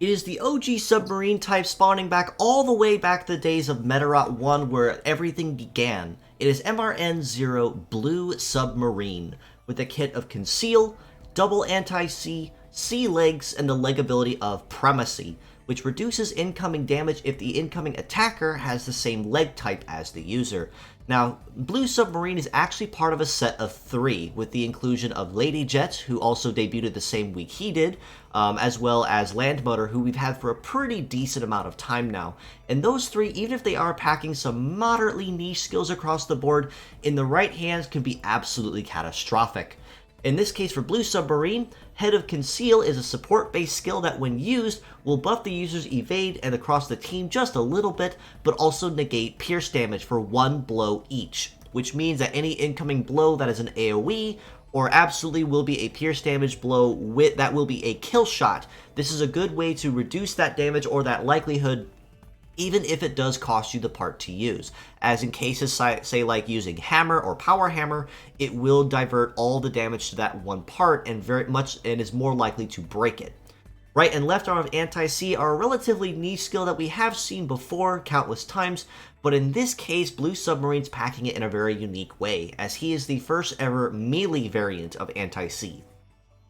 It is the OG Submarine type spawning back all the way back to the days of Metarot 1 where everything began. It is MRN00 Blue Submarine with a kit of Conceal, double anti-C, C legs, and the leg ability of Premacy, which reduces incoming damage if the incoming attacker has the same leg type as the user. Now, Blue Submarine is actually part of a set of 3, with the inclusion of Lady Jet, who also debuted the same week he did, as well as Land Motor, who we've had for a pretty decent amount of time now. And those 3, even if they are packing some moderately niche skills across the board, in the right hands can be absolutely catastrophic. In this case for Blue Submarine, Head of Conceal is a support-based skill that when used will buff the user's evade and across the team just a little bit, but also negate pierce damage for 1 blow each, which means that any incoming blow that is an AoE or absolutely will be a pierce damage blow that will be a kill shot. This is a good way to reduce that damage or that likelihood, even if it does cost you the part to use. As in cases, say like using Hammer or Power Hammer, it will divert all the damage to that one part and is more likely to break it. Right and left arm of Anti-C are a relatively niche skill that we have seen before countless times, but in this case, Blue Submarine's packing it in a very unique way, as he is the first ever melee variant of Anti-C.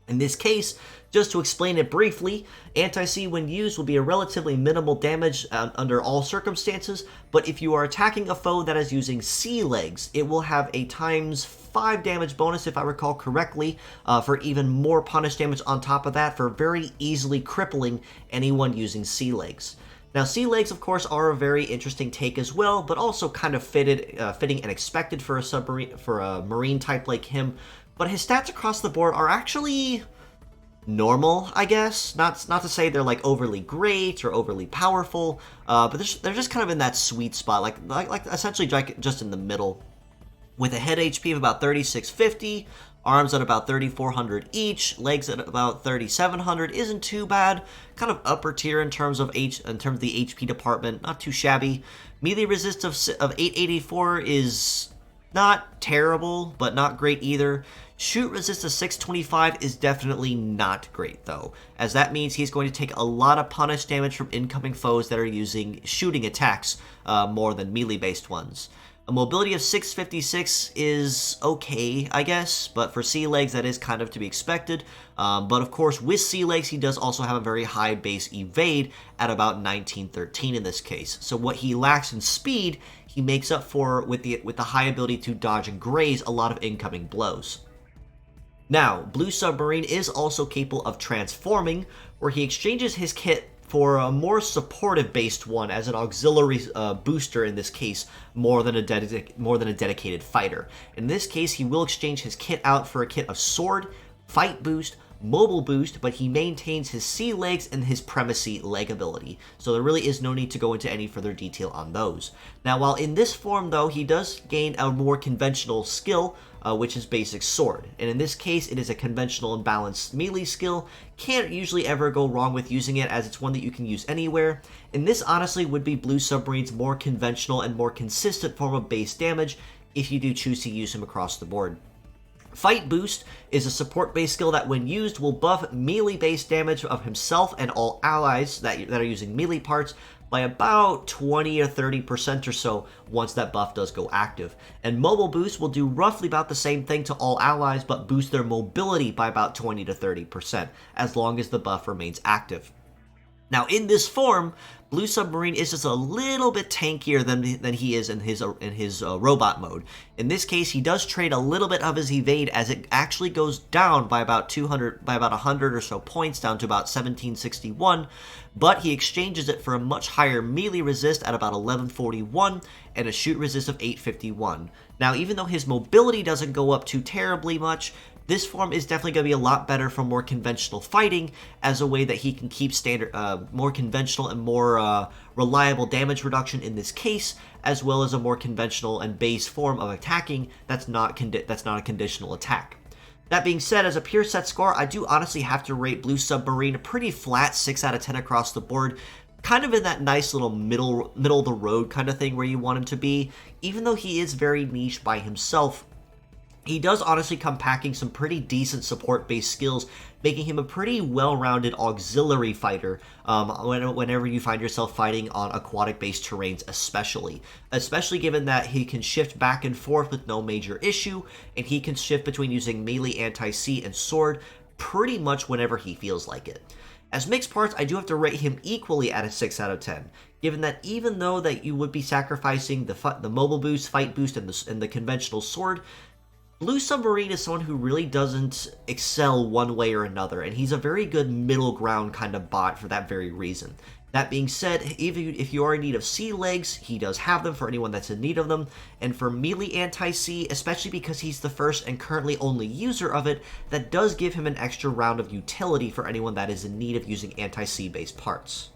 In this case, just to explain it briefly, Anti-C when used will be a relatively minimal damage under all circumstances, but if you are attacking a foe that is using C legs, it will have a ×5 damage bonus, if I recall correctly, for even more punish damage on top of that for very easily crippling anyone using C legs. Now, C legs, of course, are a very interesting take as well, but also kind of fitting and expected for a marine type like him. But his stats across the board are actually normal, I guess. Not to say they're like overly great or overly powerful, but they're just kind of in that sweet spot, like essentially just in the middle, with a head HP of about 3650, arms at about 3400 each, legs at about 3700 isn't too bad. Kind of upper tier in terms of the HP department, not too shabby. Melee resist of 884 is not terrible, but not great either. Shoot resist of 625 is definitely not great, though, as that means he's going to take a lot of punish damage from incoming foes that are using shooting attacks more than melee-based ones. A mobility of 656 is okay, I guess, but for sea legs that is kind of to be expected. But of course, with sea legs, he does also have a very high base evade at about 1913 in this case. So what he lacks in speed, he makes up for with the high ability to dodge and graze a lot of incoming blows. Now, Blue Submarine is also capable of transforming, where he exchanges his kit for a more supportive-based one as an auxiliary booster in this case, more than a dedicated fighter. In this case, he will exchange his kit out for a kit of Sword, Fight Boost, Mobile Boost, but he maintains his C legs and his Premacy leg ability, so there really is no need to go into any further detail on those. Now, while in this form, though, he does gain a more conventional skill, which is Basic Sword, and in this case, it is a conventional and balanced melee skill. Can't usually ever go wrong with using it, as it's one that you can use anywhere, and this honestly would be Blue Submarine's more conventional and more consistent form of base damage if you do choose to use him across the board. Fight Boost is a support-based skill that when used will buff melee-based damage of himself and all allies that are using melee parts by about 20 or 30% or so once that buff does go active. And Mobile Boost will do roughly about the same thing to all allies, but boost their mobility by about 20 to 30% as long as the buff remains active. Now, in this form, Blue Submarine is just a little bit tankier than he is in his robot mode. In this case, he does trade a little bit of his evade as it actually goes down by about 100 or so points, down to about 1761, but he exchanges it for a much higher melee resist at about 1141 and a shoot resist of 851. Now, even though his mobility doesn't go up too terribly much, this form is definitely going to be a lot better for more conventional fighting, as a way that he can keep more conventional and more reliable damage reduction in this case, as well as a more conventional and base form of attacking that's not a conditional attack. That being said, as a pure set score, I do honestly have to rate Blue Submarine a pretty flat 6 out of 10 across the board. Kind of in that nice little middle of the road kind of thing where you want him to be, even though he is very niche by himself. He does honestly come packing some pretty decent support-based skills, making him a pretty well-rounded auxiliary fighter whenever you find yourself fighting on aquatic-based terrains especially given that he can shift back and forth with no major issue, and he can shift between using melee, anti-sea, and sword pretty much whenever he feels like it. As mixed parts, I do have to rate him equally at a 6 out of 10, given that even though that you would be sacrificing the mobile boost, fight boost, and the conventional sword, Blue Submarine is someone who really doesn't excel one way or another, and he's a very good middle ground kind of bot for that very reason. That being said, even if you are in need of sea legs, he does have them for anyone that's in need of them, and for melee anti-sea, especially because he's the first and currently only user of it, that does give him an extra round of utility for anyone that is in need of using anti-sea based parts.